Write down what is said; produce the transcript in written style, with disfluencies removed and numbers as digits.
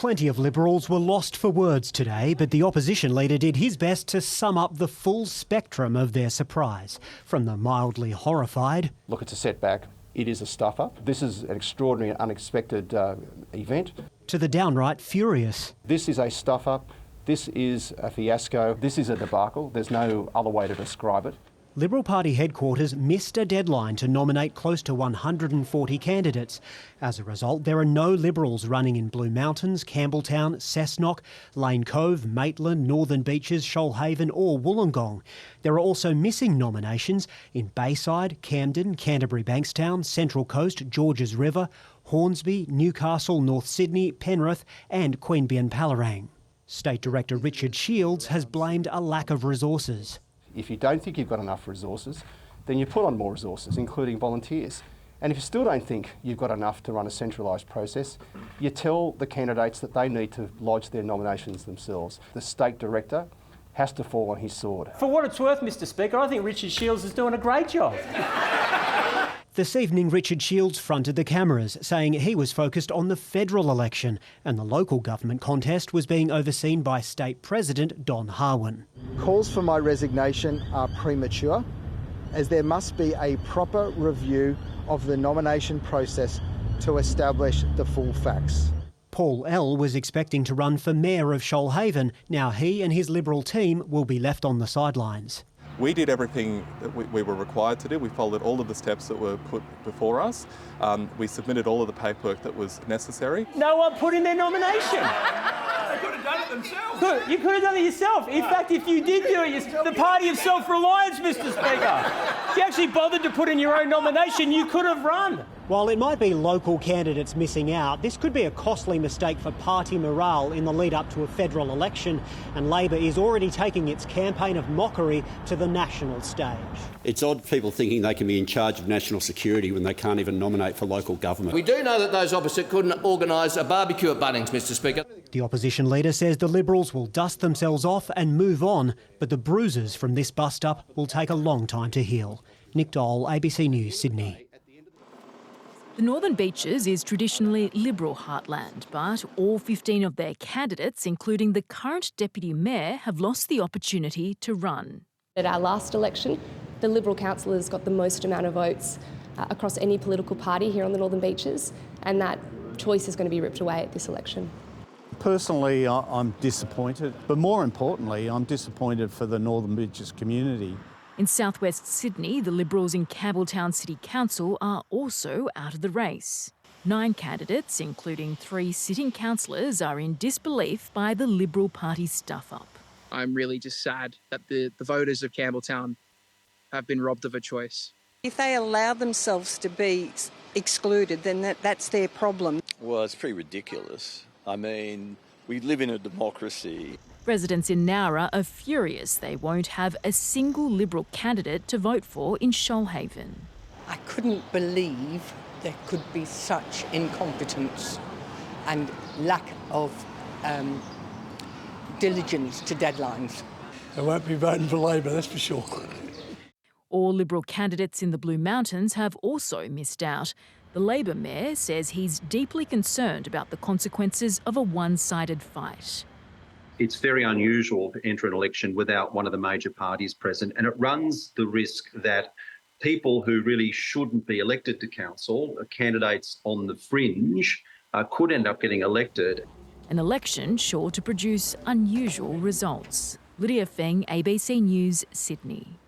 Plenty of Liberals were lost for words today, but the opposition leader did his best to sum up the full spectrum of their surprise. From the mildly horrified... Look, it's a setback. It is a stuff-up. This is an extraordinary and unexpected event. ...to the downright furious. This is a stuff-up. This is a fiasco. This is a debacle. There's no other way to describe it. Liberal Party headquarters missed a deadline to nominate close to 140 candidates. As a result, there are no Liberals running in Blue Mountains, Campbelltown, Cessnock, Lane Cove, Maitland, Northern Beaches, Shoalhaven or Wollongong. There are also missing nominations in Bayside, Camden, Canterbury Bankstown, Central Coast, Georges River, Hornsby, Newcastle, North Sydney, Penrith and Queanbeyan Palerang. State Director Richard Shields has blamed a lack of resources. If you don't think you've got enough resources, then you put on more resources, including volunteers. And if you still don't think you've got enough to run a centralised process, you tell the candidates that they need to lodge their nominations themselves. The State Director has to fall on his sword. For what it's worth, Mr Speaker, I think Richard Shields is doing a great job. This evening, Richard Shields fronted the cameras, saying he was focused on the federal election and the local government contest was being overseen by State President Don Harwin. Calls for my resignation are premature, as there must be a proper review of the nomination process to establish the full facts. Paul L was expecting to run for Mayor of Shoalhaven. Now he and his Liberal team will be left on the sidelines. We did everything that we were required to do. We followed all of the steps that were put before us. We submitted all of the paperwork that was necessary. No one put in their nomination. They could have done it themselves. You could have done it yourself. In fact, if you did do it, the party of self-reliance, Mr Speaker. If you actually bothered to put in your own nomination, you could have run. While it might be local candidates missing out, this could be a costly mistake for party morale in the lead up to a federal election, and Labor is already taking its campaign of mockery to the national stage. It's odd people thinking they can be in charge of national security when they can't even nominate for local government. We do know that those opposite couldn't organise a barbecue at Bunnings, Mr Speaker. The opposition leader says the Liberals will dust themselves off and move on, but the bruises from this bust-up will take a long time to heal. Nick Dole, ABC News, Sydney. The Northern Beaches is traditionally Liberal heartland, but all 15 of their candidates, including the current Deputy Mayor, have lost the opportunity to run. At our last election, the Liberal councillors got the most amount of votes across any political party here on the Northern Beaches, and that choice is going to be ripped away at this election. Personally, I'm disappointed, but more importantly, I'm disappointed for the Northern Beaches community. In southwest Sydney, the Liberals in Campbelltown City Council are also out of the race. 9 candidates, including 3 sitting councillors, are in disbelief by the Liberal Party stuff-up. I'm really just sad that the voters of Campbelltown have been robbed of a choice. If they allow themselves to be excluded, then that's their problem. Well, it's pretty ridiculous. I mean, we live in a democracy. Residents in Nowra are furious they won't have a single Liberal candidate to vote for in Shoalhaven. I couldn't believe there could be such incompetence and lack of diligence to deadlines. I won't be voting for Labor, that's for sure. All Liberal candidates in the Blue Mountains have also missed out. The Labor Mayor says he's deeply concerned about the consequences of a one-sided fight. It's very unusual to enter an election without one of the major parties present, and it runs the risk that people who really shouldn't be elected to council, candidates on the fringe, could end up getting elected. An election sure to produce unusual results. Lydia Feng, ABC News, Sydney.